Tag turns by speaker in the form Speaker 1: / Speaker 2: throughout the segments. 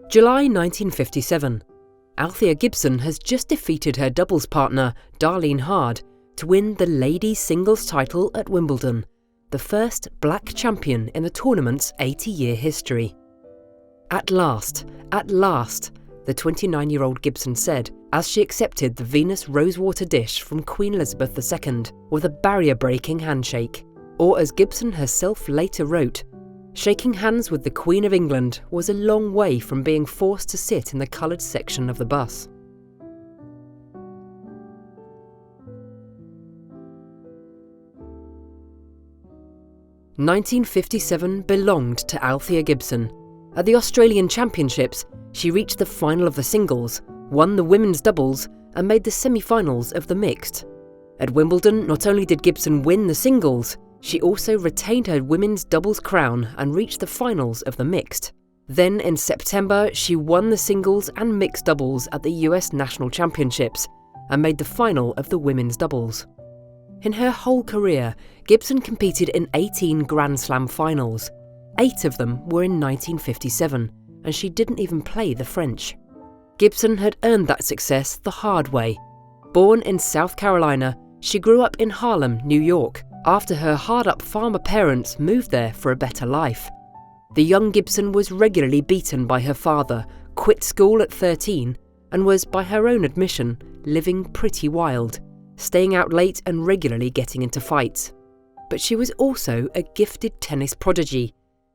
Speaker 1: July 1957. Althea Gibson has just defeated her doubles partner, Darlene Hard, to win the ladies' singles title at Wimbledon, the first black champion in the tournament's 80-year history. At last, the 29-year-old Gibson said as she accepted the Venus rosewater dish from Queen Elizabeth II with a barrier-breaking handshake. Or as Gibson herself later wrote, shaking hands with the Queen of England was a long way from being forced to sit in the coloured section of the bus. "1957 belonged to Althea Gibson. At the Australian Championships, she reached the final of the singles, won the women's doubles, and made the semi-finals of the mixed. At Wimbledon, not only did Gibson win the singles, she also retained her women's doubles crown and reached the finals of the mixed. Then in September, she won the singles and mixed doubles at the US National Championships and made the final of the women's doubles. In her whole career, Gibson competed in 18 Grand Slam finals. 8 of them were in 1957, and she didn't even play the French. Gibson had earned that success the hard way. Born in South Carolina, she grew up in Harlem, New York, after her hard-up farmer parents moved there for a better life. The young Gibson was regularly beaten by her father, quit school at 13, and was, by her own admission, living pretty wild, staying out late and regularly getting into fights. But she was also a gifted tennis prodigy.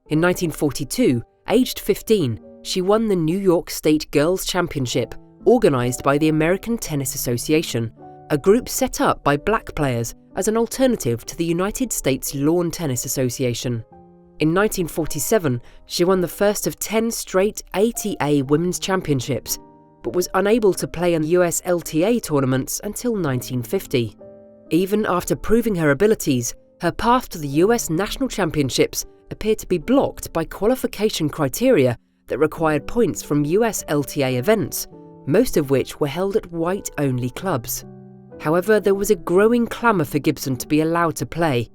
Speaker 1: In 1942, aged 15, she won the New York State Girls' Championship, organised by the American Tennis Association, a group set up by black players as an alternative to the United States Lawn Tennis Association. In 1947, she won the first of 10 straight ATA Women's Championships, but was unable to play in US LTA tournaments until 1950. Even after proving her abilities, her path to the US National Championships appeared to be blocked by qualification criteria that required points from US LTA events, most of which were held at white-only clubs. However, there was a growing clamour for Gibson to be allowed to play.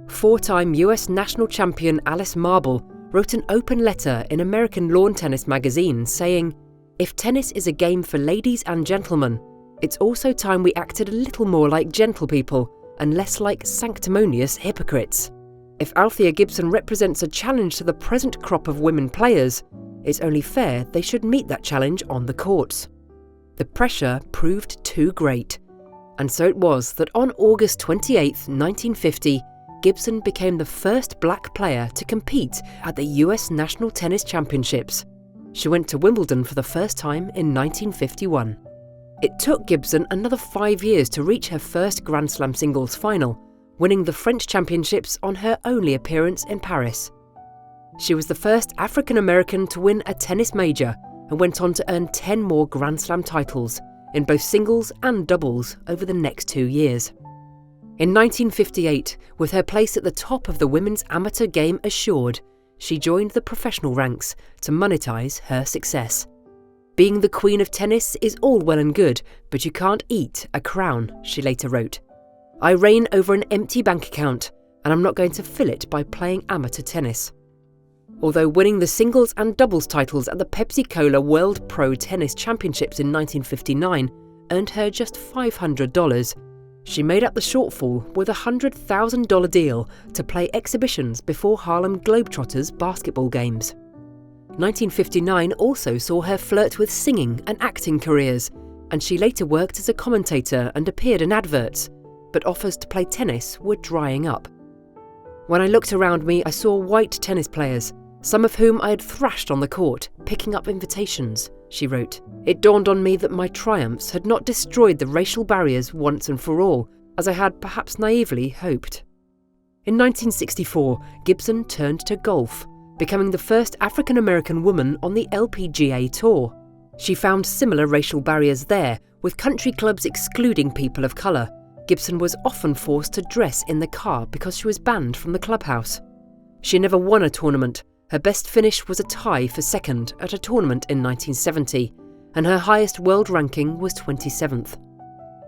Speaker 1: 4-time US national champion Alice Marble wrote an open letter in American Lawn Tennis magazine saying, "If tennis is a game for ladies and gentlemen, it's also time we acted a little more like gentle people and less like sanctimonious hypocrites. If Althea Gibson represents a challenge to the present crop of women players, it's only fair they should meet that challenge on the courts." The pressure proved too great, and so it was that on August 28, 1950, Gibson became the first black player to compete at the US National Tennis Championships. She went to Wimbledon for the first time in 1951. It took Gibson another 5 years to reach her first Grand Slam singles final, winning the French Championships on her only appearance in Paris. She was the first African American to win a tennis major and went on to earn 10 more Grand Slam titles, in both singles and doubles, over the next 2 years. In 1958, with her place at the top of the women's amateur game assured, she joined the professional ranks to monetize her success. "Being the queen of tennis is all well and good, but you can't eat a crown," she later wrote. "I reign over an empty bank account, and I'm not going to fill it by playing amateur tennis." Although winning the singles and doubles titles at the Pepsi-Cola World Pro Tennis Championships in 1959 earned her just $500, she made up the shortfall with a $100,000 deal to play exhibitions before Harlem Globetrotters basketball games. 1959 also saw her flirt with singing and acting careers, and she later worked as a commentator and appeared in adverts, but offers to play tennis were drying up. "When I looked around me, I saw white tennis players, some of whom I had thrashed on the court, picking up invitations," she wrote. "It dawned on me that my triumphs had not destroyed the racial barriers once and for all, as I had perhaps naively hoped." In 1964, Gibson turned to golf, becoming the first African-American woman on the LPGA Tour. She found similar racial barriers there, with country clubs excluding people of colour. Gibson was often forced to dress in the car because she was banned from the clubhouse. She never won a tournament. Her best finish was a tie for second at a tournament in 1970, and her highest world ranking was 27th.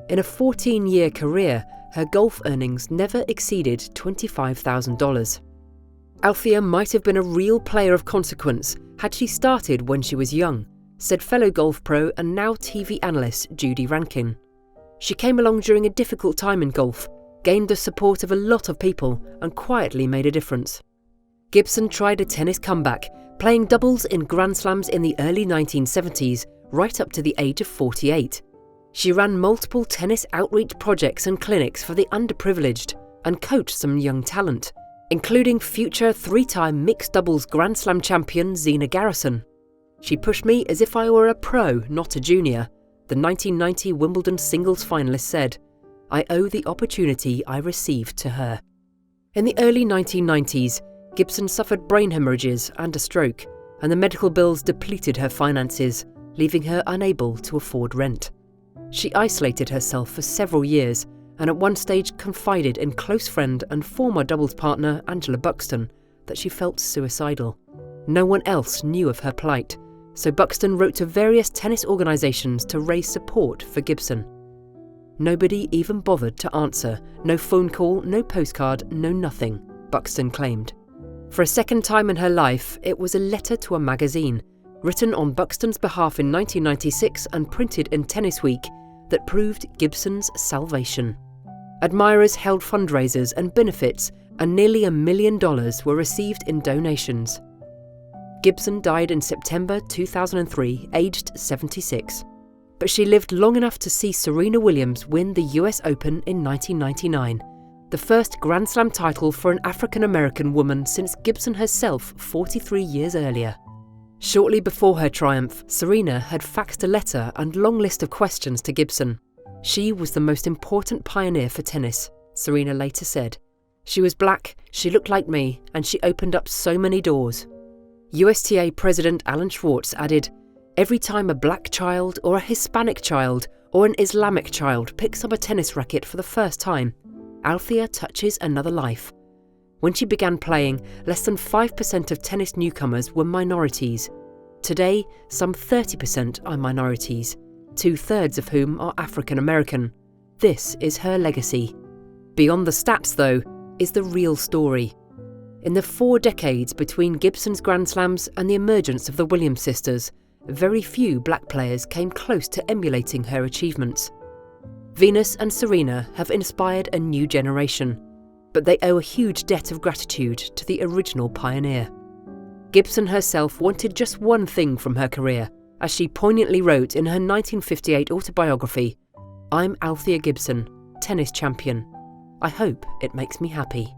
Speaker 1: In a 14-year career, her golf earnings never exceeded $25,000. "Althea might have been a real player of consequence had she started when she was young," said fellow golf pro and now TV analyst Judy Rankin. "She came along during a difficult time in golf, gained the support of a lot of people, and quietly made a difference." Gibson tried a tennis comeback, playing doubles in Grand Slams in the early 1970s, right up to the age of 48. She ran multiple tennis outreach projects and clinics for the underprivileged and coached some young talent, including future three-time mixed doubles Grand Slam champion Zina Garrison. "She pushed me as if I were a pro, not a junior," the 1990 Wimbledon singles finalist said. "I owe the opportunity I received to her." In the early 1990s, Gibson suffered brain hemorrhages and a stroke, and the medical bills depleted her finances, leaving her unable to afford rent. She isolated herself for several years, and at one stage confided in close friend and former doubles partner Angela Buxton that she felt suicidal. No one else knew of her plight, so Buxton wrote to various tennis organisations to raise support for Gibson. "Nobody even bothered to answer, no phone call, no postcard, no nothing," Buxton claimed. For a second time in her life, it was a letter to a magazine, written on Buxton's behalf in 1996 and printed in Tennis Week, that proved Gibson's salvation. Admirers held fundraisers and benefits, and nearly $1 million were received in donations. Gibson died in September 2003, aged 76. But she lived long enough to see Serena Williams win the US Open in 1999, the first Grand Slam title for an African-American woman since Gibson herself 43 years earlier. Shortly before her triumph, Serena had faxed a letter and long list of questions to Gibson. "She was the most important pioneer for tennis," Serena later said. "She was black, she looked like me, and she opened up so many doors." USTA President Alan Schwartz added, "Every time a black child or a Hispanic child or an Islamic child picks up a tennis racket for the first time, Althea touches another life." When she began playing, less than 5% of tennis newcomers were minorities. Today, some 30% are minorities, 2/3 of whom are African American. This is her legacy. Beyond the stats, though, is the real story. In the 4 decades between Gibson's Grand Slams and the emergence of the Williams sisters, very few black players came close to emulating her achievements. Venus and Serena have inspired a new generation, but they owe a huge debt of gratitude to the original pioneer. Gibson herself wanted just one thing from her career, as she poignantly wrote in her 1958 autobiography, "I'm Althea Gibson, tennis champion. I hope it makes me happy."